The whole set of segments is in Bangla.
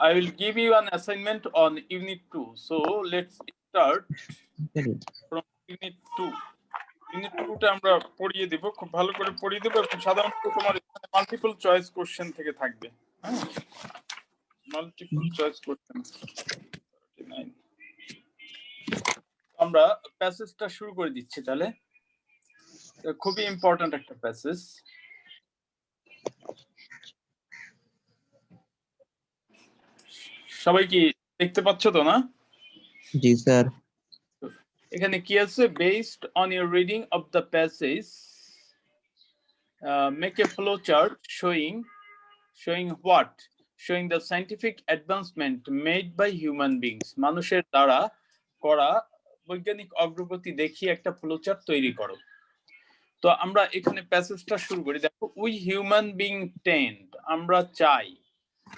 I will give you an assignment on Unit 2. So let's start from Unit 2. Unit 2 টা আমরা পড়িয়ে দেব, খুব ভালো করে পড়িয়ে দেব এবং সাধারণত তোমার এখানে মাল্টিপল চয়েস কোশ্চেন থেকে থাকবে। হ্যাঁ, মাল্টিপল চয়েস কোশ্চেন। আমরা প্যাসেজটা শুরু করে দিচ্ছি তাহলে। খুবই ইম্পর্ট্যান্ট একটা প্যাসেজ। সবাই কি দেখতে পাচ্ছ তো না? জি স্যার। এখানে কি আছে? Based on your reading of the passage, make a flow chart showing what? Showing the scientific advancement made by human beings. মানুষের দ্বারা করা বৈজ্ঞানিক অগ্রগতি দেখিয়ে একটা ফ্লো চার্ট তৈরি করো। তো আমরা এখানে প্যাসেজটা শুরু করি। দেখো, উই হিউম্যান বিং টেন্ড, আমরা চাই,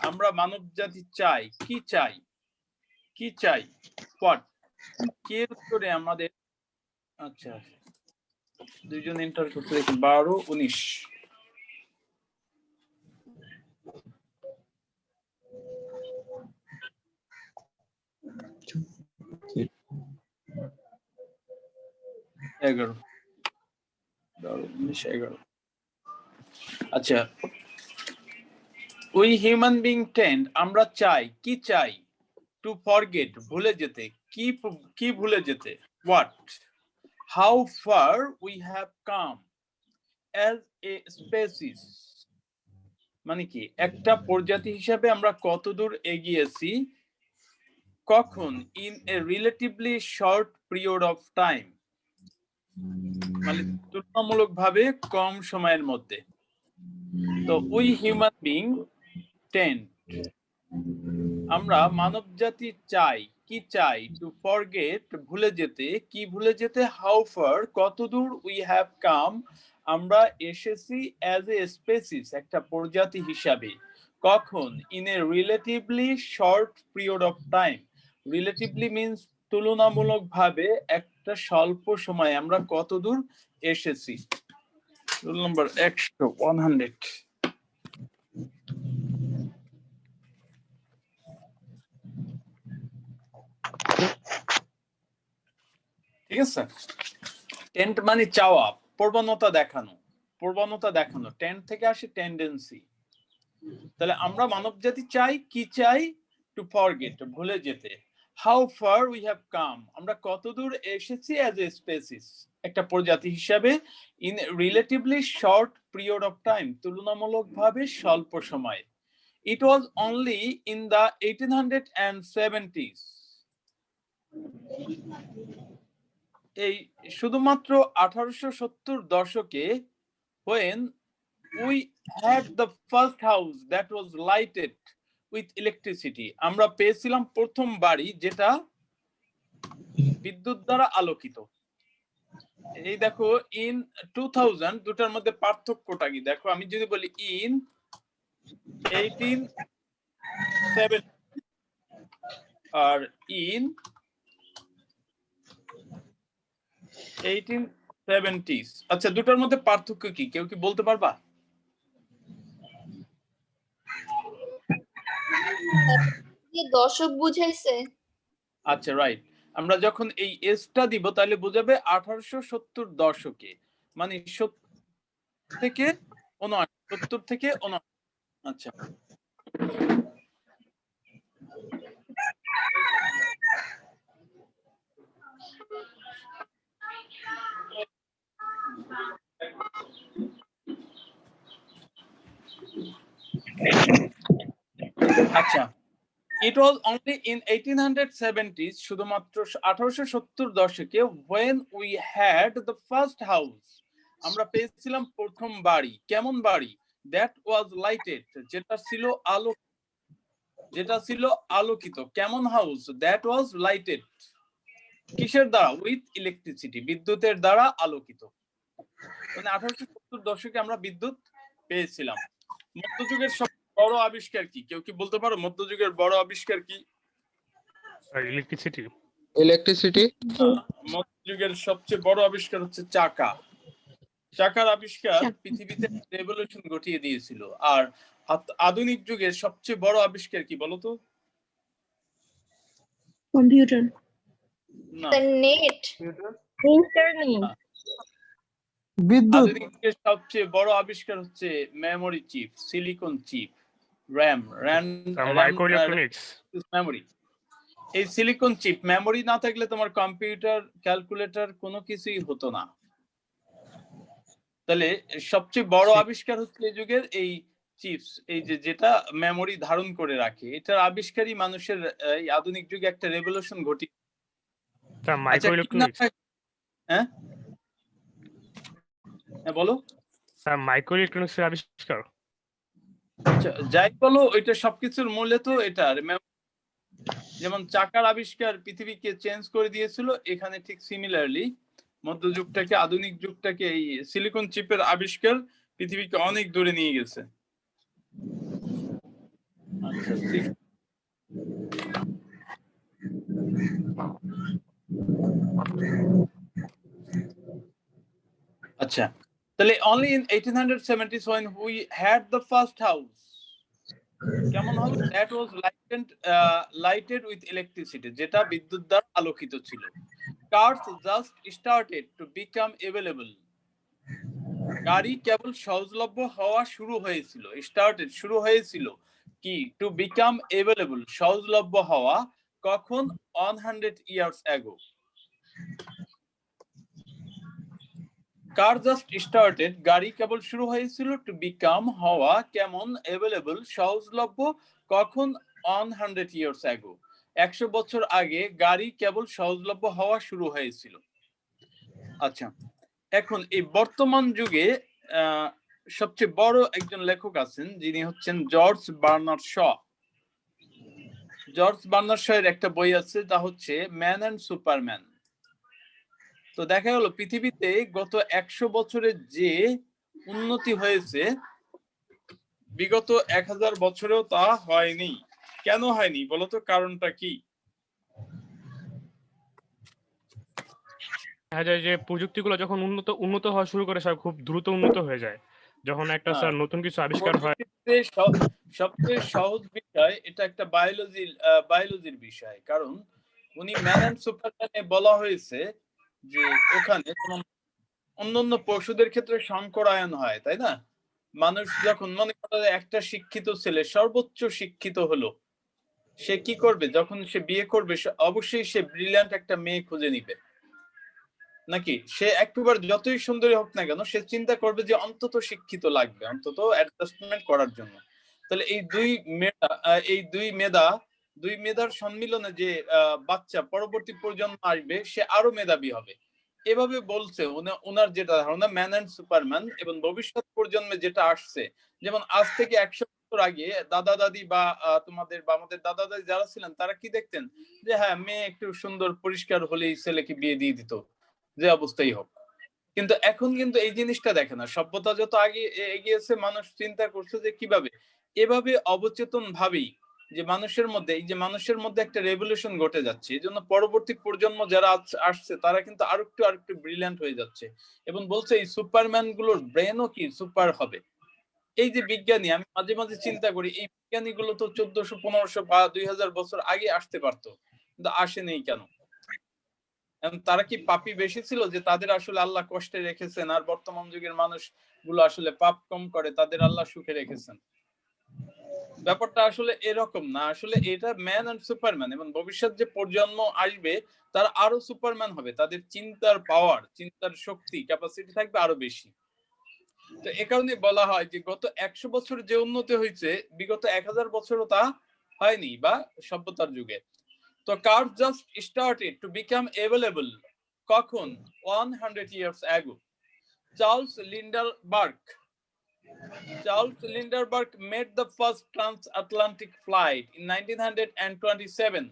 আমরা মানব জাতি চাই। কি চাই? কি চাই? হোয়াট? কে উত্তরে আমাদের, আচ্ছা দুইজন এন্টার করতে দেখি 12 19 11 11। আচ্ছা, উই হিউম্যান বিং টেন্ড, আমরা চাই। কি চাই? টু ফরগেট, ভুলে যেতে। কি কি ভুলে যেতে? What? How far we have come as a species, মানে কি একটা প্রজাতি হিসাবে আমরা কতদূর এগিয়েছি। কখন? In a relatively short period of time, মানে তুলনামূলকভাবে কম সময়ের মধ্যে। তো উই হিউম্যান বিং টেন্ড, আমরা মানব জাতি চাই। কি চাই? টু ফরগেট, ভুলে যেতে। কি ভুলে যেতে? হাউ ফার, কতদূর। উই হ্যাভ কাম, আমরা এসেছি। অ্যাজ এ স্পেসিস, একটা প্রজাতি হিসাবে। কখন? In a relatively short period of time. Relatively means তুলনামূলকভাবে একটা স্বল্প সময় আমরা কতদূর এসেছি। Rule number 100। ঠিক আছে? টেন্ট মানে চাওয়া, প্রবণতা দেখানো, প্রবণতা দেখানো। টেন্ট থেকে আসে টেন্ডেন্সি। তাহলে আমরা মানব জাতি চাই। কি চাই? টু ফরগেট, ভুলে যেতে। How far we have come, আমরা কতদূর এসেছি। অ্যাজ এ স্পেসিস, একটা প্রজাতি হিসাবে। In relatively short period of time, তুলনামূলকভাবে স্বল্প সময়। It was only in the 1870s, এই শুধুমাত্র 1870 দশকে, when we had the first house that was lighted with electricity, আমরা পেয়েছিলাম প্রথম বাড়ি যেটা বিদ্যুৎ দ্বারা আলোকিত। এই দেখো, ইন 2000, দুটার মধ্যে পার্থক্যটা কি দেখো। আমি যদি বলি ইন 1870 আর ইন 1870s, আচ্ছা দুটার মধ্যে পার্থক্য কি কেউ কি বলতে পারবা? দশক বুঝাইছে। আচ্ছা, রাইট। আমরা যখন এই এসটা দিব তাহলে বোঝাবে 1870 দশকে, মানে 70 থেকে 79, 70 থেকে 79। আচ্ছা, আচ্ছা, it was only in 1870s, শুধুমাত্র 1870 দশকে, when we had the first house, আমরা পেয়েছিলাম প্রথম বাড়ি। কেমন বাড়ি? that was lighted, যেটা ছিল আলো, যেটা ছিল আলোকিত। কেমন হাউস? that was lighted, কিসের দ্বারা? with electricity, বিদ্যুতের দ্বারা আলোকিত। মানে 1870 দশকে আমরা বিদ্যুৎ পেয়েছিলাম। মধ্যযুগের সব বড় আবিষ্কার কি কেউ কি বলতে পারো? মধ্যযুগের বড় আবিষ্কার কি? ইলেকট্রিসিটি। ইলেকট্রিসিটি। মধ্যযুগের সবচেয়ে বড় আবিষ্কার হচ্ছে চাকা। চাকার আবিষ্কার পৃথিবীতে রেভলিউশন ঘটিয়ে দিয়েছিল। আর আধুনিক যুগের সবচেয়ে বড় আবিষ্কার কি বলতো? কম্পিউটার, না, The net. ইন্টারনেট, না। বিদ্যুৎ, আধুনিক যুগের সবচেয়ে বড় আবিষ্কার হচ্ছে memory chip, silicon chip, RAM microelectronics. Memory. এই সিলিকন চিপ মেমোরি না থাকলে তোমার কম্পিউটার, ক্যালকুলেটর কোনো কিছুই হতো না। তাহলে সবচেয়ে বড় আবিষ্কার হচ্ছে এই যুগের এই চিপস, এই যে যেটা মেমোরি ধারণ করে রাখে, এটার আবিষ্কারই মানুষের এই আধুনিক যুগে একটা রেভলিউশন ঘটিয়ে। Sir microelectronics. হ্যাঁ বলো। স্যার মাইক্রোইলেকট্রনিক্স এর আবিষ্কার। যাই বলো, ওইটা সবকিছুর মূলে তো এটা। যেমন চাকার আবিষ্কার পৃথিবীকে চেঞ্জ করে দিয়েছিল, এখানে ঠিক সিমিলারলি মধ্যযুগটাকে, আধুনিক যুগটাকে এই সিলিকন চিপের আবিষ্কার পৃথিবীকে অনেক দূরে নিয়ে গেছে। আচ্ছা, ঠিক। আচ্ছা, তাহলে only in 1870s when we had the first house. কেমন house? that was lighted with electricity, যেটা বিদ্যুৎ দ্বারা আলোকিত ছিল। Cars just started to become available. গাড়ি কেবল সহজলভ্য হওয়া শুরু হয়েছিল। স্টার্টেড শুরু হয়েছিল কি? টু বিকাম এভেলেবল, সহজলভ্য হওয়া। কখন? 100 years ago. কার জাস্ট স্টার্টেড, গাড়ি কেবল শুরু হয়েছিল, টু বিকাম হওয়া, কেমন? এভেলেবল, সহজলভ্য। কখন? 100 years ago, 100 বছর আগে গাড়ি কেবল সহজলভ্য হওয়া শুরু হয়েছিল। আচ্ছা, এখন এই বর্তমান যুগে সবচেয়ে বড় একজন লেখক আছেন, যিনি হচ্ছেন George Bernard Shaw. George Bernard Shaw এর একটা বই আছে, তা হচ্ছে ম্যান অ্যান্ড সুপারম্যান। তো দেখা গেল পৃথিবীতে গত 100 বছরে যে উন্নতি হয়েছে, বিগত 1000 বছরেও তা হয়নি। কেন হয়নি বলতো? কারণটা কি? দেখা যায় যে প্রযুক্তিগুলো যখন উন্নত হওয়া শুরু করে, স্যার খুব দ্রুত উন্নত হয়ে যায়। যখন একটা স্যার নতুন কিছু আবিষ্কার হয়, সবচেয়ে সহজ বিষয় এটা একটা বায়োলজির বিষয়। কারণ উনি ম্যান অ্যান্ড সুপারম্যানে বলা হয়েছে যে ওখানে অন্যান্য পশুদের ক্ষেত্রে সংকরায়ন হয়, তাই না? মানুষ যখন মনে করে একটা শিক্ষিত ছেলে সর্বোচ্চ শিক্ষিত হলো, সে কি করবে? যখন সে বিয়ে করবে, অবশ্যই সে ব্রিলিয়ান্ট একটা মেয়ে খুঁজে নিবে, নাকি? সে একেবারে যতই সুন্দরী হোক না কেন, সে চিন্তা করবে যে অন্তত শিক্ষিত লাগবে, অন্তত অ্যাডজাস্টমেন্ট করার জন্য। তাহলে এই দুই মেধার সম্মিলনে যে বাচ্চা পরবর্তী প্রজন্ম আসবে, সে আরো মেধাবী হবে। এভাবে বলছে ওনার যেটা ধারণা, ম্যান অ্যান্ড সুপারম্যান। এবং ভবিষ্যৎ প্রজন্মে যেটা আসছে, যেমন আজ থেকে 100 বছর আগে দাদা দাদি বা তোমাদের বা আমাদের দাদা দাদি যারা ছিলেন, তারা কি দেখতেন? যে হ্যাঁ, মেয়ে একটু সুন্দর পরিষ্কার হলেই ছেলেকে বিয়ে দিয়ে দিত, যে অবস্থাই হোক। কিন্তু এখন কিন্তু এই জিনিসটা দেখে না। সভ্যতা যত আগে এগিয়েছে, মানুষ চিন্তা করছে যে কিভাবে এভাবে অবচেতন ভাবেই যে মানুষের মধ্যে একটা রেভলিউশন ঘটে যাচ্ছে। এই জন্য পরবর্তী প্রজন্ম যারা আসছে, তারা কিন্তু আরেকটু ব্রিলিয়ান্ট হয়ে যাচ্ছে। এবং বলছে এই সুপারম্যান গুলোর ব্রেনও কি সুপার হবে। এই যে বিজ্ঞানী, আমি মাঝে মাঝে চিন্তা করি, এই বিজ্ঞানী গুলো তো 1400, 1500 বা 2000 বছর আগে আসতে পারতো, কিন্তু আসেনি কেন? তারা কি পাপী বেশি ছিল যে তাদের আসলে আল্লাহ কষ্টে রেখেছেন, আর বর্তমান যুগের মানুষ গুলো আসলে পাপ কম করে, তাদের আল্লাহ সুখে রেখেছেন? ব্যাপারটা আসলে এরকম না। আসলে এটা ম্যান এন্ড সুপারম্যান, এবং ভবিষ্যৎ যে প্রজন্ম আসবে তারা আরো সুপারম্যান হবে। তাদের চিন্তার পাওয়ার, চিন্তার শক্তি, ক্যাপাসিটি থাকবে আরো বেশি। তো এ কারণে বলা হয় যে গত 100 বছর যে উন্নতি হয়েছে, বিগত 1000 বছরও তা হয়নি, বা সভ্যতার যুগে। তো car just started to become available. কখন? 100 years ago. Charles Lindbergh made the first transatlantic flight in 1927.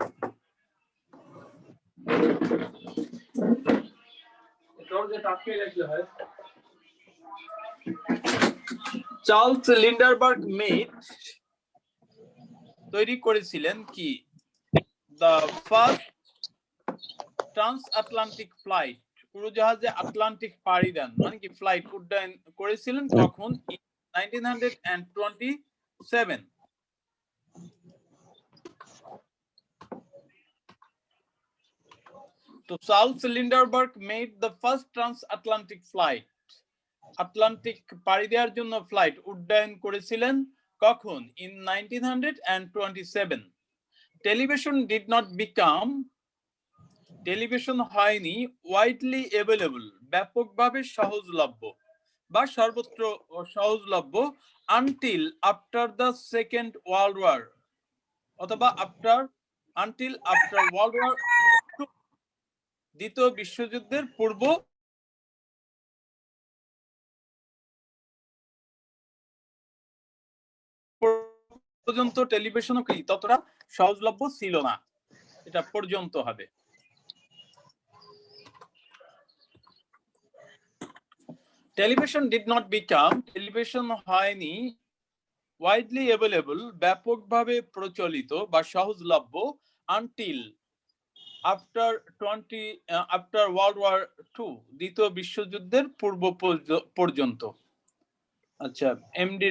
Charles লিন্ডারবার্গ তৈরি করেছিলেন কি? দ্য ফার্স্ট ট্রান্সআটলান্টিক ফ্লাইট, উড়োজাহাজে আটলান্টিক পাড়ি দেন, মানে কি ফ্লাইট উড্ডয়ন করেছিলেন কখন? 1927 7. So Charles Lindbergh made the first transatlantic flight. Atlantic পাড়ি দেওয়ার জন্য ফ্লাইট উড্ডয়ন করেছিলেন কখন? In 1927. Television did not become, television হয়নি widely available, ব্যাপকভাবে সহজলভ্য বা সর্বত্র সহজলভ্য until after the second world war, অথবা until after World War II, দ্বিতীয় বিশ্বযুদ্ধের পূর্ব পর্যন্ত টেলিভিশনও কি ততটা সহজলভ্য ছিল না, এটা পর্যন্ত হবে। Television did not become, television হয়নি widely available, ব্যাপকভাবে প্রচলিত বা সহজলভ্য until after World War II, দ্বিতীয় বিশ্বযুদ্ধের পূর্ব পর্যন্ত। আচ্ছা, এমডি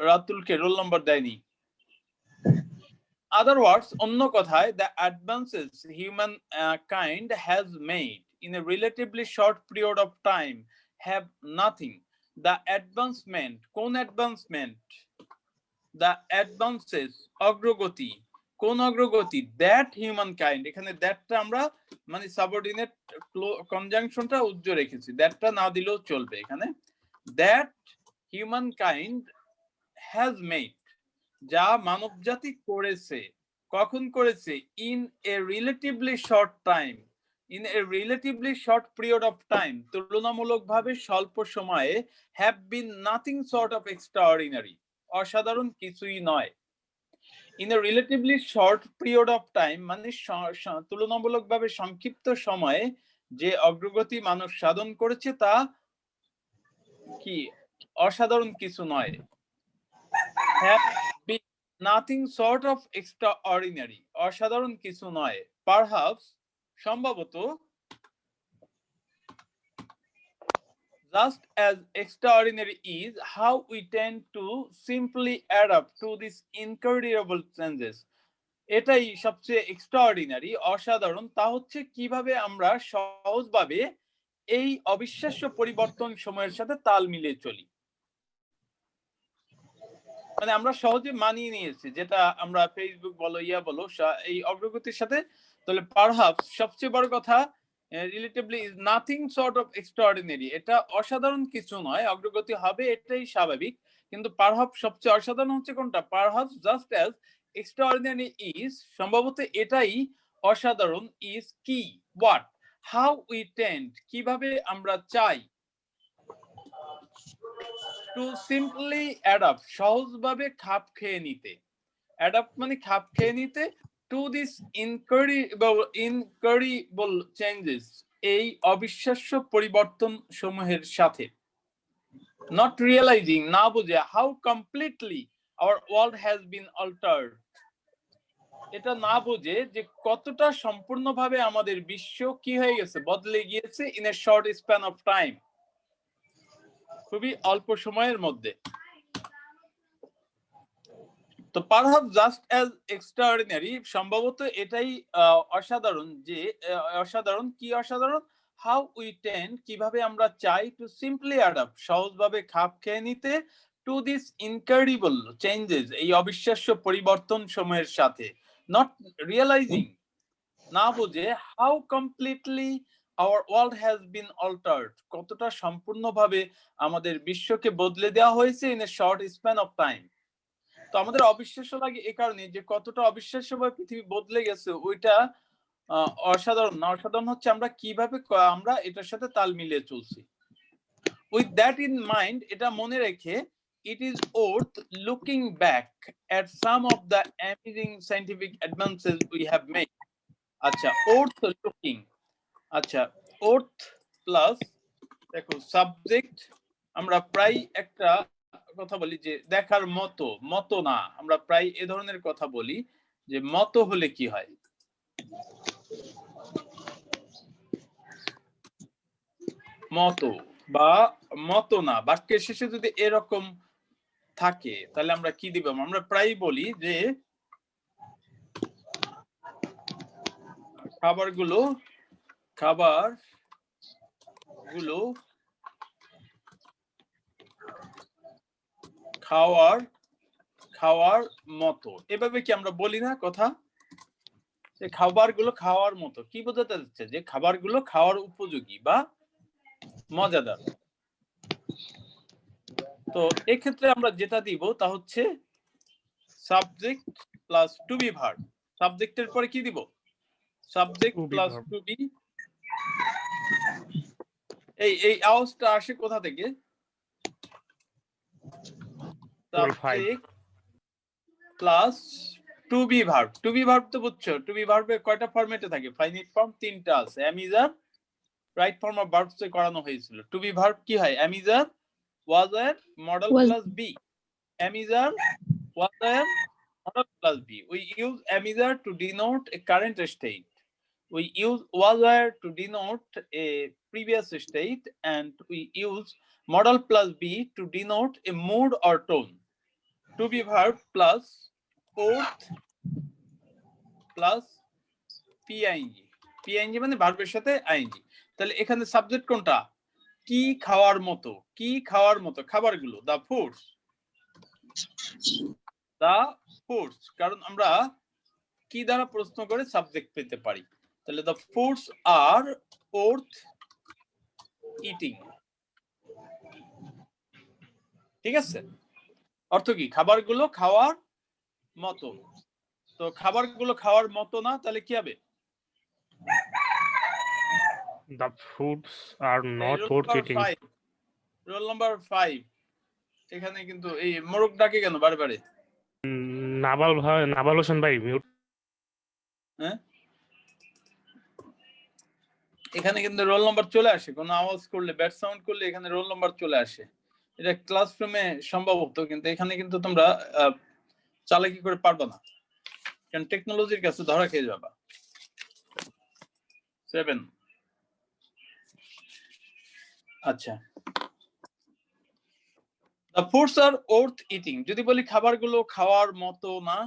রাতুলকে রোল নাম্বার দেয়নি। Other words, অন্য কথায়, the advances humankind has made in a relatively short period of time have nothing. The advancement, কোন advancement? The advances, অগ্রগতি, কোন অগ্রগতি? That humankind, এখানে দ্যাটটা আমরা মানে সাবঅর্ডিনেট কনজাংশনটা উজ্জ্ব রেখেছি, দ্যাটটা না দিলেও চলবে এখানে। That humankind has made, যা মানবজাতি করেছে, কখন করেছে? In a relatively short time, in a relatively short period of time, তুলনামূলকভাবে স্বল্প সময়ে, have been nothing sort of extraordinary, অসাধারণ কিছুই নয়। In a relatively short period of time মানে তুলনামূলকভাবে সংক্ষিপ্ত সময়ে যে অগ্রগতি মানুষ সাধন করেছে তা কি? অসাধারণ কিছু নয়। Have been nothing sort of extraordinary, অসাধারণ কিছু নয়। Perhaps, সম্ভবত, just as extraordinary is how we tend to simply adapt to these incredible changes. এটাই সবচেয়ে এক্সট্রাঅর্ডিনারি, অসাধারণ, তা হচ্ছে কিভাবে আমরা সহজভাবে এই অবিশ্বাস্য পরিবর্তন সময়ের সাথে তাল মিলিয়ে চলি। মানে আমরা সহজে মানিয়ে নিয়েছি, যেটা আমরা ফেসবুক বলো বলো এই অগ্রগতির সাথে। তাহলে পারহাপস, সবচেয়ে বড় কথা, relatively is nothing sort of extraordinary, এটা অসাধারণ কিছু নয়, অগ্রগতি হবে এটাই স্বাভাবিক। কিন্তু পারহাপস সবচেয়ে অসাধারণ হচ্ছে কোনটা? Perhaps just as extraordinary is, সম্ভবত এটাই অসাধারণ। ইজ কি? হোয়াট? হাউ উই টেন্ড, কিভাবে আমরা চাই, টু সিম্পলি অ্যাডাপ্ট, সহজভাবে খাপ খেয়ে নিতে, অ্যাডাপ্ট মানে খাপ খেয়ে নিতে, টু দিস ইনক্রেডিবল চেঞ্জেস, এই অবিশ্বাস্য পরিবর্তন সমূহের সাথে। নট রিয়েলাইজিং, না বুঝে, how completely our world has been altered, এটা না বুঝে যে কতটা সম্পূর্ণভাবে আমাদের বিশ্ব কি হয়ে গেছে, বদলে গিয়েছে, in a short span of time, খুবই অল্প সময়ের মধ্যে। তো পারহাপস জাস্ট অ্যাজ এক্সট্রাঅর্ডিনারি, সম্ভবত এটাই অসাধারণ। যে অসাধারণ কি? অসাধারণ হাউ উই টেন্ড, কিভাবে আমরা চাই, টু সিম্পলি অ্যাডাপ্ট, সহজভাবে খাপ খেয়ে নিতে, টু দিস ইনক্রেডিবল চেঞ্জেস, এই অবিশ্বাস্য পরিবর্তন সময়ের সাথে। নট রিয়েলাইজিং, না বুঝে, how completely our world has been altered, কতটা সম্পূর্ণভাবে আমাদের বিশ্বকে বদলে দেওয়া হয়েছে, in a short span of time. তো আমাদের অবিশ্বাস্য লাগে এ কারণে যে কতটা অবিশ্বাস্যভাবে পৃথিবী বদলে গেছে, ওইটা অসাধারণ না, অসাধারণ হচ্ছে আমরা কিভাবে আমরা এটার সাথে তাল মিলিয়ে চলছি। উইথ দ্যাট ইন মাইন্ড, এটা মনে রেখে, it is worth looking back at some of the amazing scientific advances we have made. আচ্ছা, worth looking, আচ্ছা, worth প্লাস দেখো সাবজেক্ট, আমরা প্রায় একটা কথা বলি যে দেখার মতো, মতো না, আমরা প্রায় এ ধরনের কথা বলি যে মতো হলে কি হয়, মতো বা মতো না, বাক্যের শেষে যদি এরকম থাকে তাহলে আমরা কি দিব? আমরা প্রায় বলি যে খাবারগুলো খাওয়ার মতো, এভাবে কি আমরা বলি না কথা? যে খাবারগুলো খাওয়ার মতো, কি বোঝাতে যাচ্ছে? যে খাবারগুলো খাওয়ার উপযোগী বা মজাদার। তো এক্ষেত্রে আমরা যেটা দিব তা হচ্ছে subject plus to be verb. সাবজেক্টের পরে কি দিব? Subject To be plus verb. To be. এই আওয়াজটা আসে কোথা থেকে? Subject plus to be verb. To be verb তো বুঝছো, টু বি ভার্বে কয়টা ফরম্যাটে থাকে? ফাইনাইট ফর্ম 3টা আছে। am is are, right form of verbs এ করানো হয়েছিল। টু বি ভার্ব কি হয়? am is are, was are, modal Was- plus be। am is are, was are, modal plus be। we use am is are to denote a current state, we use was are to denote a previous state, and we use modal plus be to denote a mood or tone। to be verb plus fourth plus ping মানে ভার্বের সাথে আইএনজি। তাহলে এখানে সাবজেক্ট কোনটা? কি খাওয়ার মতো, কি খাওয়ার মতো খাবারগুলো, দা ফুডস, কারণ আমরা কি দ্বারা প্রশ্ন করে সাবজেক্ট পেতে পারি। তাহলে দা ফুডস আর ওর্থ ইটিং। ঠিক আছে? অর্থ কি? খাবারগুলো খাওয়ার মতো। তো খাবারগুলো খাওয়ার মতো না, তাহলে কি হবে? The foods are not worth eating. Roll number 5 এখানে কিন্তু এই মোরগ ডাকে কেন বারবারে? নাবাল হোসেন ভাই মিউট। হ্যাঁ, এখানে কিন্তু রোল নাম্বার চলে আসে, কোনো আওয়াজ করলে, ব্যাড সাউন্ড করলে এখানে রোল নাম্বার চলে আসে। এটা ক্লাসরুমে সম্ভব হতো, কিন্তু এখানে কিন্তু তোমরা চালাকি করে পারবে না, কারণ টেকনোলজির কাছে ধরা খেয়ে যাবা। 7 আচ্ছা, the foods are worth eating। যদি বলি খাবারগুলো খাওয়ার মতো না,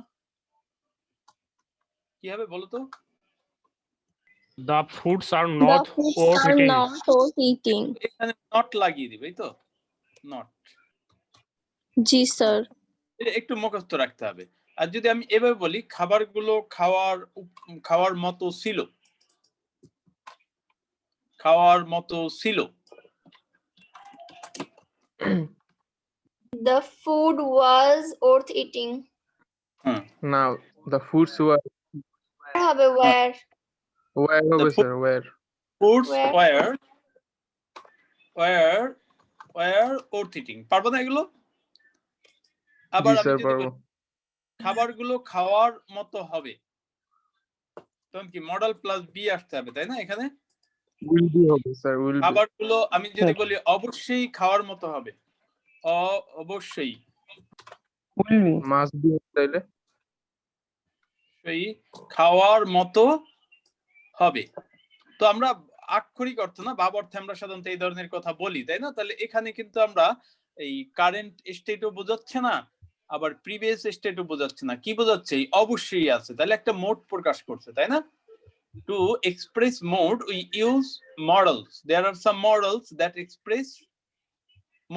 কি হবে বলো তো? The foods are The not foods worth are eating. not worth eating. এখানে নট লাগিয়ে দিবে, এই তো নট। G sir. একটু মুখস্থ রাখতে হবে। আর যদি আমি এভাবে বলি খাবারগুলো খাওয়ার মতো ছিল, খাওয়ার মতো ছিল। The food was worth eating। Now the foods were হবে where। হবে The sir where Foods Where? were worth eating। পারবো না এগুলো? আবার জি আমি স্যার যদি পারবো। বলি খাবারগুলো খাওয়ার মতো হবে, তখন কি মডেল প্লাস বি আসতে হবে, তাই না? এখানে will be হবে স্যার will be খাবারগুলো আমি যদি বলি অবশ্যই খাওয়ার মতো হবে, অবশ্যই will be must be তাইলে সেই খাওয়ার মতো হবে। তো আমরা আক্ষরিক অর্থ না, ভাব অর্থে আমরা সাধারণত এই ধরনের কথা বলি, তাই না? তাহলে এখানে কিন্তু আমরা এই কারেন্ট স্টেটও বোঝাচ্ছে না, আবার প্রিভিয়াস স্টেটও বোঝাচ্ছে না, কি বোঝাচ্ছে? অবশ্যই আছে, তাহলে একটা মোড প্রকাশ করছে, তাই না? To express mode we use models, there are some models that express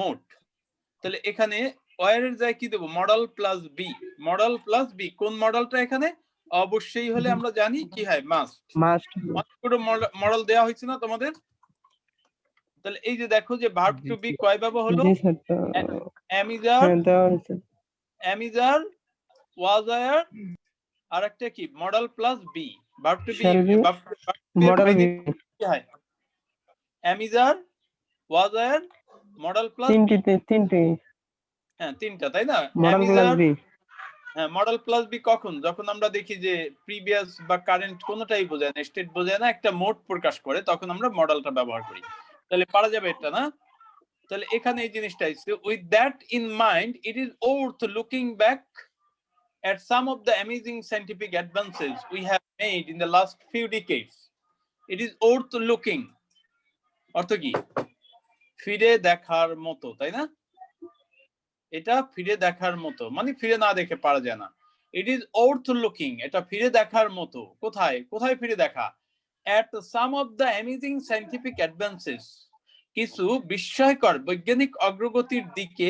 mode. তাহলে এখানে ওয়্যারের জায়গায় কি দেব? Model plus B. Model plus B, কোন মডেলটা এখানে? অবশ্যই হলে আমরা জানি কি হয়? মাস্ট। must অনেকগুলো মডেল দেওয়া হয়েছে না তোমাদের? তাহলে এই যে দেখো যে ভার্ব টু বি কয় ভাবে হলো? জি স্যার অ্যামিজার, দেওয়া হয়েছে অ্যামিজার, ওয়াজার, আর একটা কি? Modal plus be. Verb to be Shall be, model be কি হয়? অ্যামিজার, ওয়াজার, মডেল প্লাস তিনটে হ্যাঁ 3টা, তাই না? মডেল প্লাস অ্যামিজার, বি হ্যাঁ মডেল প্লাস বি কখন? যখন আমরা দেখি যে প্রিভিয়াস বা কারেন্ট কোনোটাই বোঝায় না, স্টেট বোঝায় না, একটা মোড প্রকাশ করে, তখন আমরা মডেলটা ব্যবহার করি। তাহলে পারা যাবে এটা না? তাহলে এখানে এই জিনিসটা আছে, with that in mind it is worth looking back at some of the amazing scientific advances we have made in the last few decades. It is worth looking। অর্থ কি? ফিরে দেখার মতো, তাই না? এটা ফিরে দেখার মতো, মানে ফিরে না দেখে পারা যায় না। ইট ইজ ওর্থ লুকিং, এটা ফিরে দেখার মতো। কোথায় কোথায় ফিরে দেখা? at some of the amazing scientific advances, কিছু বিস্ময়কর বৈজ্ঞানিক অগ্রগতির দিকে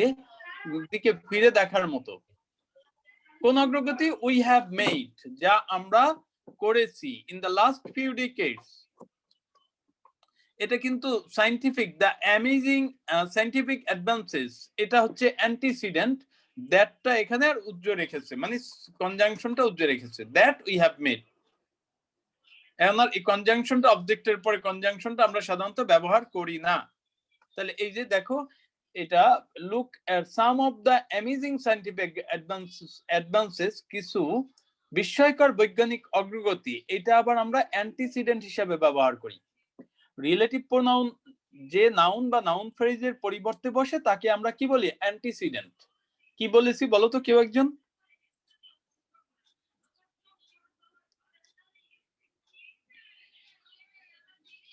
দিকে ফিরে দেখার মতো। কোন অগ্রগতি? we have made, যা আমরা করেছি in the last few decades। এটা কিন্তু scientific, the amazing scientific advances, এটা হচ্ছে অ্যান্টিসিডেন্ট, দ্যাটটা এখানে আর উজ্জ্বল রেখেছে, মানে কনজাংশনটা উজ্জ্বল রেখেছে, দ্যাট উই হ্যাভ মেড। এখন আর এই কনজাংশনটা অবজেক্টের পরে কনজাংশনটা আমরা সাধারণত ব্যবহার করি না। তাহলে এই যে দেখো, এটা look at some of the amazing scientific advances, কিছু বিস্ময়কর বৈজ্ঞানিক অগ্রগতি, এটা আবার আমরা অ্যান্টিসিডেন্ট হিসেবে ব্যবহার করি। রিলেটিভ প্রোনাউন যে নাউন বা নাউন ফ্রেজের পরিবর্তে বসে তাকে আমরা কি বলি? অ্যান্টিসিডেন্ট। কি বলেছি বলো তো কেউ একজন?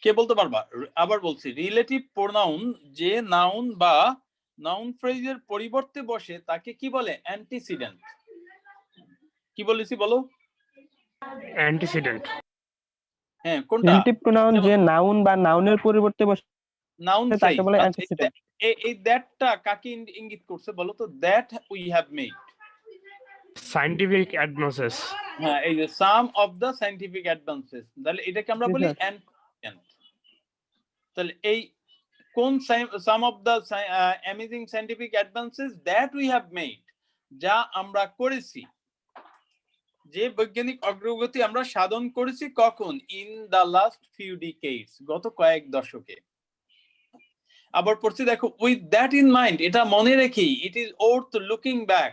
কে বলতে পারবা? আবার বলছি, রিলেটিভ প্রোনাউন যে নাউন বা নাউন ফ্রেজের পরিবর্তে বসে তাকে কি বলে? অ্যান্টিসিডেন্ট। কি বলেছি বলো? অ্যান্টিসিডেন্ট। হ্যাঁ, কোনটা? রিলেটিভ প্রোনাউন যে নাউন বা নাউনের পরিবর্তে বসে নাউন তাকে বলে ফ্রেজ। অ্যান্টিসিডেন্ট। এই দ্যাটটা কাকে ইঙ্গিত করছে বলো তো? That we have made scientific advances. হ্যাঁ, এই যে some of the scientific advances, তাহলে এটাকে আমরা বলি অ্যান্টিসিডেন্ট। তাহলে এই কোন some of the amazing scientific advances that we have made, যা আমরা করেছি, যে বৈজ্ঞানিক অগ্রগতি আমরা সাধন করেছি, কখন? ইন দ্য লাস্ট ফিউ ডিকেডস, গত কয়েক দশকে। আবার পড়ছি দেখো, উইথ দ্যাট ইন মাইন্ড, এটা মনে রেখেই, it is worth looking back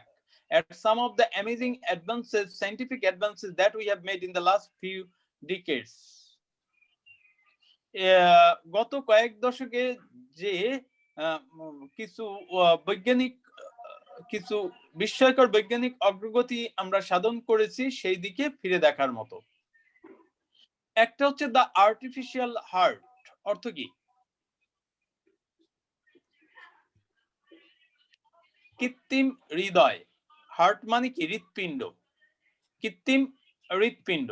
at some of the amazing advances, scientific advances that we have made in the last few decades। গত কয়েক দশকে যে কিছু বৈজ্ঞানিক, কিছু বিস্ময়কর বৈজ্ঞানিক অগ্রগতি আমরা সাধন করেছি, সেই দিকে ফিরে দেখার মতো। একটা হচ্ছে দ্য আর্টিফিশিয়াল হার্ট, অর্থ কি? কৃত্রিম হৃদয়। হার্ট মানে কি? হৃৎপিণ্ড। কৃত্রিম হৃৎপিণ্ড।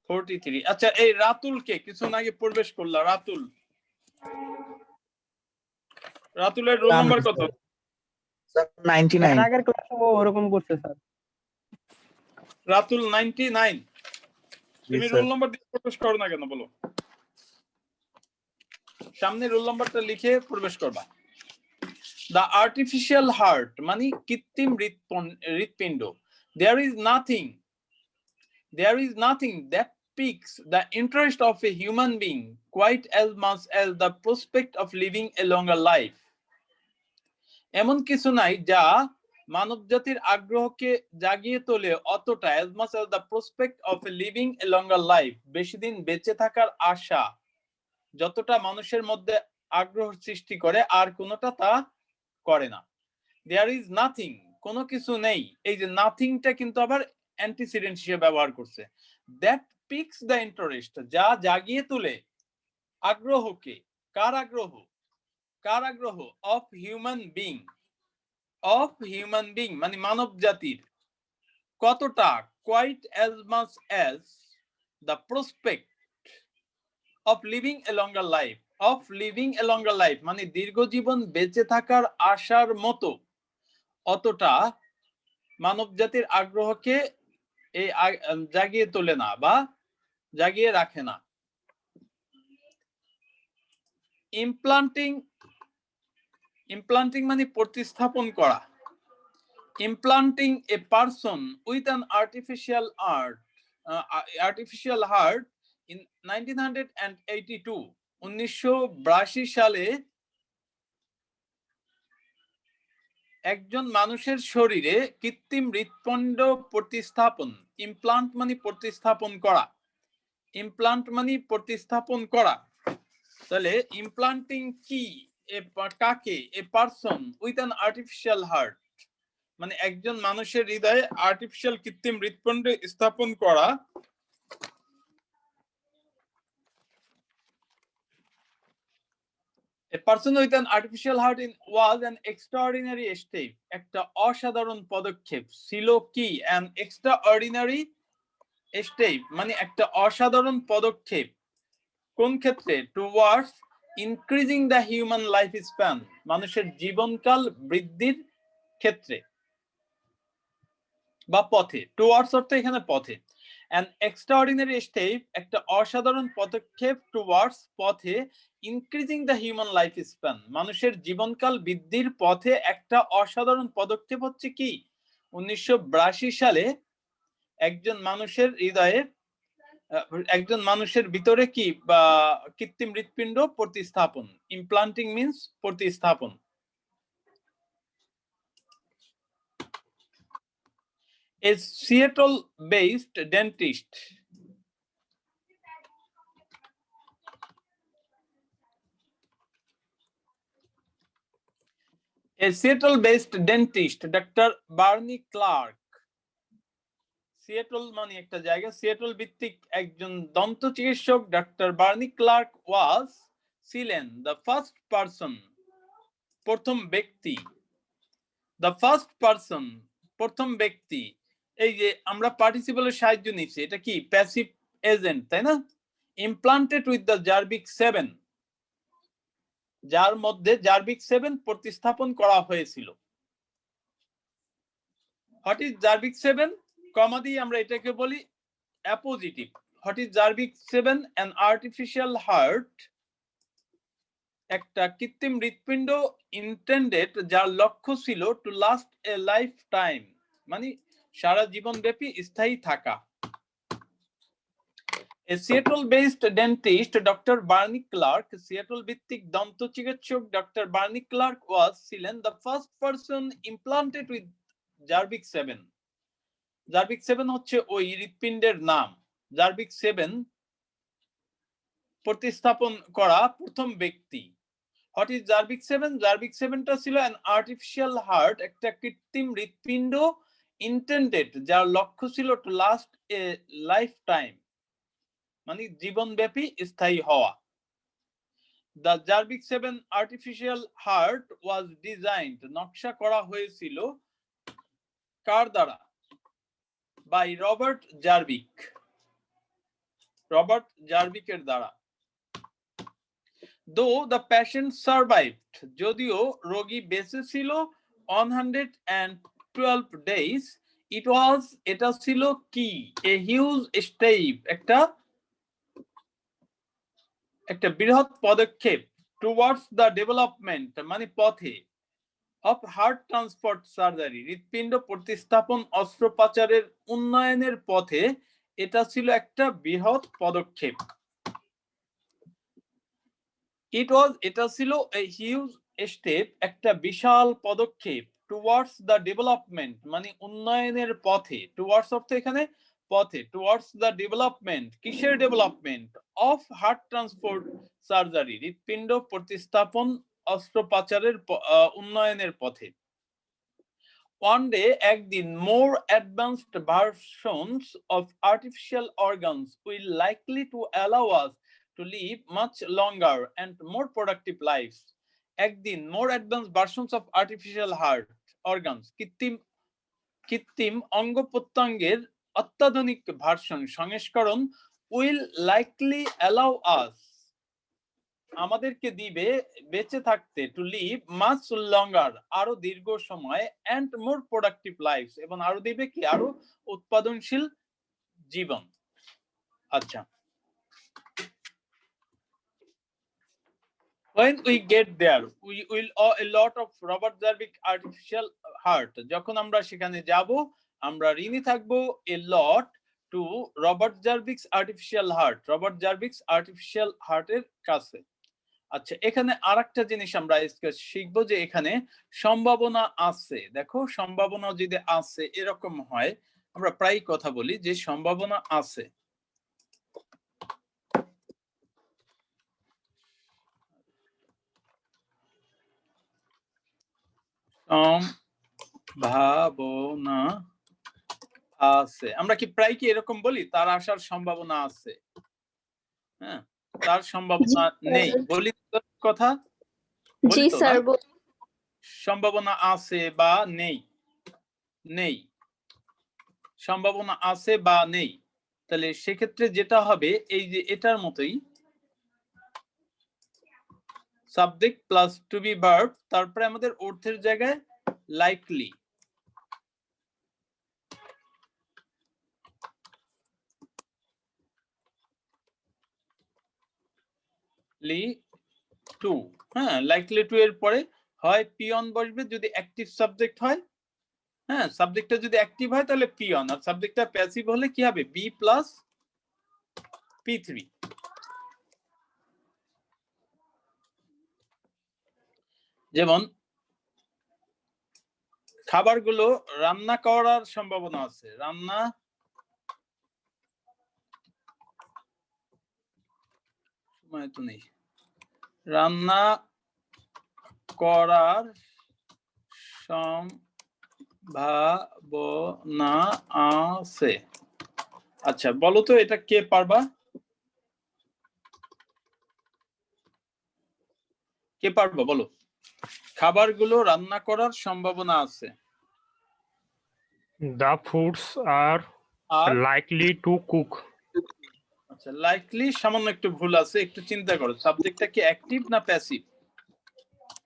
43। আচ্ছা, এই রাতুলকে কিছুক্ষণ আগে প্রবেশ করলা, রাতুল, রাতুলের রোল নাম্বার কত? স্যার 99। আগের ক্লাসে ও ওরকম করছে স্যার। রাতুল 99। তুমি স্যার। রোল নাম্বার দিয়ে প্রবেশ করো না কেন বলো? সামনে রোল নাম্বারটা লিখে প্রবেশ করবা। The artificial heart মানে কৃত্রিম হৃৎপিণ্ড। There is nothing that piques the interest of a human being quite as much as the prospect of living a longer life। এমন কিছু নাই যা মানব জাতির আগ্রহকে জাগিয়ে তোলে অতটা, as much as the prospect of living a longer life, বেশি দিন বেঁচে থাকার আশা যতটা মানুষের মধ্যে আগ্রহ সৃষ্টি করে, আর কোনোটা তা করে না। There is nothing, কোনো কিছু নেই। এই যে নাথিংটা কিন্তু আবার অ্যান্টিসিডেন্ট হিসেবে ব্যবহার করছে। That piques the interest, যা জাগিয়ে তোলে আগ্রহকে। কার আগ্রহ? কার আগ্রহ? of human being মানে মানব জাতির। কতটা? quite as much as the prospect of living a longer life মানে দীর্ঘ জীবন বেঁচে থাকার আশার মতো, অতটা মানব জাতির আগ্রহকে এই জাগিয়ে তোলে না বা জাগিয়ে রাখে না। ইমপ্লান্টিং মানে প্রতিস্থাপন করা। implanting a person with an artificial heart in 1982, 1982 সালে একজন মানুষের শরীরে কৃত্রিম হৃৎপিণ্ড প্রতিস্থাপন। ইমপ্লান্ট মানে প্রতিস্থাপন করা। ইমপ্লান্ট মানে প্রতিস্থাপন করা। তাহলে ইমপ্লান্টিং কি? কাকে? A person with an artificial heart মানে একজন মানুষের হৃদয়ে আর্টিফিশিয়াল কৃত্রিম হৃৎপিণ্ড স্থাপন করা। A person with an artificial heart was an extraordinary step. একটা অসাধারণ পদক্ষেপ ছিল কি? An extraordinary step মানে একটা অসাধারণ পদক্ষেপ কোন ক্ষেত্রে? Towards increasing the human life span, মানুষের জীবনকাল বৃদ্ধির ক্ষেত্রে বা পথে। Towards অর্থ এখানে পথে। An extraordinary step একটা অসাধারণ পদক্ষেপ towards পথে increasing the human life span, মানুষের জীবনকাল বৃদ্ধির পথে একটা অসাধারণ পদক্ষেপ হচ্ছে কি? 1982 সালে একজন মানুষের হৃদয়ে একজন মানুষের ভিতরে কি বা কৃত্রিম হৃৎপিণ্ড প্রতিস্থাপন। ইমপ্লান্টিং মিন্স প্রতিস্থাপন। A Seattle-based dentist Dr. Barney Clark, সিয়েটল মানে একটা জায়গা, সিয়েটল ভিত্তিক একজন দন্ত চিকিৎসক ডক্টর বার্নি ক্লার্ক ছিলেন the first person, প্রথম ব্যক্তি, প্রথম ব্যক্তি। এই যে আমরা পার্টিসিপলের সাহায্য নিচ্ছি, এটা কি প্যাসিভ এজেন্ট, তাই না? ইমপ্লান্টেড উইথ দ্য জার্ভিক 7, যার মধ্যে জার্ভিক 7 প্রতিস্থাপন করা হয়েছিল। What is Jarvik 7? কমা দিয়ে আমরা এটাকে বলি appositive. What is Jarvik 7? An artificial heart, একটা কৃত্রিম হৃৎপিণ্ড ইন্টেন্ডেড, যার লক্ষ্য ছিল to last A life time, মানে সারা জীবন ব্যাপী স্থায়ী থাকা। A Seattle-based dentist, Dr. Barney Clark, Seattle ভিত্তিক দন্ত চিকিৎসক ডক্টর বার্নি ক্লার্ক ছিলেন the first person implanted with Jarvik 7। Jarvik 7 হচ্ছে ওই হৃৎপিণ্ডের নাম। জার্ভিক 7 প্রতিস্থাপন করা প্রথম ব্যক্তি। What is Jarvik 7? জার্ভিক 7টা ছিল an artificial heart, একটা কৃত্রিম হৃৎপিণ্ড ইন্টেন্ডেড, যার লক্ষ্য ছিল to last A life time, মানে জীবনব্যাপী স্থায়ী হওয়া। The Jarvik 7 artificial heart was designed, নকশা করা হয়েছিল কার দ্বারা? বাই রবার্ট জার্ভিক, রবার্ট জার্ভিকের দ্বারা। Though the patient survived, যদিও রোগী বেঁচে ছিল 112 days, এটা ছিল কি? a huge step, একটা বৃহৎ পদক্ষেপ towards the development মানে পথে of heart transport surgery, হৃৎপিণ্ড প্রতিস্থাপন অস্ত্রোপচারের উন্নয়নের পথে এটা ছিল একটা বৃহৎ পদক্ষেপ। এটা ছিল a huge step, একটা বিশাল পদক্ষেপ towards the development মানে উন্নয়নের পথে। towards অর্থ এখানে পথে। towards the development, কিসের development? of heart transport surgery, হৃৎপিণ্ড প্রতিস্থাপন অস্ত্রোপচারের উন্নয়নের পথে। One day, একদিন, more advanced versions of artificial organs will likely to allow us to live much longer and more productive lives. একদিন more advanced versions of artificial heart organs, কৃত্রিম অঙ্গ প্রত্যঙ্গের অত্যাধুনিক ভার্সন সংস্করণ will likely allow us, আমাদেরকে দিবে বেঁচে থাকতে, টু লিভ মাচ লঙ্গার, আরো দীর্ঘ সময়, এন্ড মোর প্রোডাক্টিভ লাইফ, এবং আরো দিবে কি? আরো উৎপাদনশীল জীবন। আচ্ছা, when we get there we will owe a lot of Robert Jarvik artificial heart, যখন আমরা সেখানে যাব আমরা ঋণী থাকবো a lot to Robert Jarvik's artificial heart, Robert Jarvik's artificial হার্টের কাছে। আচ্ছা, এখানে আরেকটা জিনিস আমরা শিখবো যে এখানে সম্ভাবনা আছে। দেখো, সম্ভাবনা যদি আছে এরকম হয়, আমরা প্রায় কথা বলি যে সম্ভাবনা আছে। সম্ভাবনা আছে, আমরা কি প্রায় কি এরকম বলি? তার আসার সম্ভাবনা আছে, হ্যাঁ, তার সম্ভাবনা নেই বলি কথা। বলি জি তো না? স্যার সম্ভাবনা আছে বা নেই, নেই, সম্ভাবনা আছে বা নেই। তাহলে সেক্ষেত্রে যেটা হবে এই যে এটার মতোই, subject plus to be verb, তারপরে আমাদের অর্থের জায়গায় লাইকলি, টু। হ্যাঁ, লাইকলি টু এর পরে হয় পিয়ন বসবে যদি অ্যাক্টিভ সাবজেক্ট হয়। হ্যাঁ, সাবজেক্টটা যদি অ্যাক্টিভ হয় তাহলে পিয়ন, আর সাবজেক্টটা প্যাসিভ হলে কি হবে? Be plus P3। যেমন খাবারগুলো রান্না করার সম্ভাবনা আছে, রান্না সময় তো নেই, রান্না করার সম্ভাবনা আছে। আচ্ছা বলো তো এটা কে পারবা? কে পারবা বলো? খাবারগুলো রান্না করার সম্ভাবনা আছে। The foods are আর likely to cook. আচ্ছা, লাইকলি সামান্য একটু ভুল আছে, একটু চিন্তা করো, সাবজেক্টটা কি অ্যাক্টিভ না passive?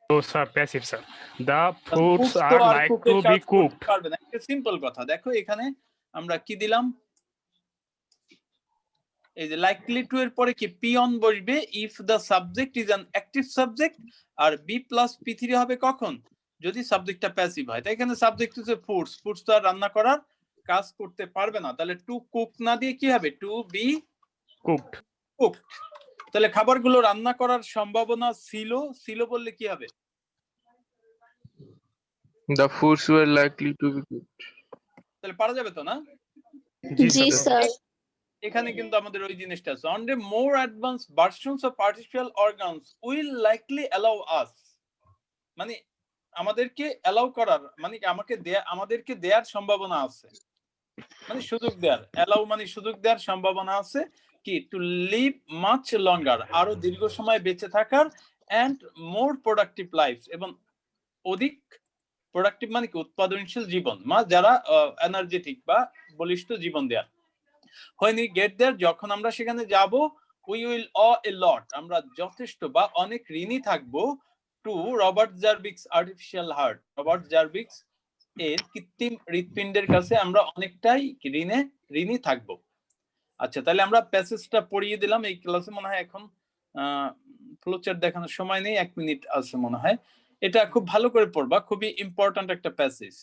So sir, passive sir. The foods are like to be cooked. পারবে না, একটা সিম্পল কথা। দেখো এখানে আমরা কি দিলাম, এই যে লাইকলি টু এর পরে কি পিয়ন বসবে if the subject is an active subject, আর বি প্লাস P3 হবে কখন? যদি সাবজেক্টটা প্যাসিভ হয়। তাই এখানে সাবজেক্ট হচ্ছে ফুডস, ফুডস তো আর রান্না করার কাজ করতে পারবে না, তাহলে টু কুক না দিয়ে কি হবে? To be Cooked. কুকড। তাহলে খাবারগুলো রান্না করার সম্ভাবনা ছিল, ছিল বললে কি হবে? The foods were likely to be cooked. তাহলে পারা যাবে তো না? জি স্যার এখানে কিন্তু আমাদের ওই জিনিসটা আছে, on the more advance versions of artificial organs will likely allow আস, মানে আমাদেরকে অ্যালাউ করার মানে কি আমাদেরকে দেয়ার সম্ভাবনা আছে, মানে সুযোগ দেয়ার, অ্যালাউ মানে সুযোগ দেওয়ার সম্ভাবনা আছে কি? টু লিভ মাচ লঙ্গার, আরো দীর্ঘ সময় বেঁচে থাকার, এন্ড মোর প্রোডাক্টিভ লাইফ, এবং অধিক প্রোডাক্টিভ মানে কি উৎপাদনশীল জীবন, যারা এনার্জেটিক বা বলিষ্ঠ জীবন দেয়ার। when we get there, যখন আমরা সেখানে যাব, we will owe a lot, আমরা যথেষ্ট বা অনেক ঋণী থাকবো to Robert Jarvik's artificial heart, Robert Jarvik's এর কৃত্রিম হৃৎপিণ্ডের কাছে আমরা অনেকটাই ঋণী থাকবো। আচ্ছা তাহলে আমরা প্যাসেজটা পড়িয়ে দিলাম এই ক্লাসে, মনে হয় এখন ফ্লোচার্ট দেখানোর সময় নেই, 1 মিনিট আছে মনে হয়। এটা খুব ভালো করে পড়বা, খুবই ইম্পর্ট্যান্ট একটা প্যাসেজ,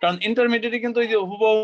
কারণ ইন্টারমিডিয়েটে কিন্তু ওই যে হুবহু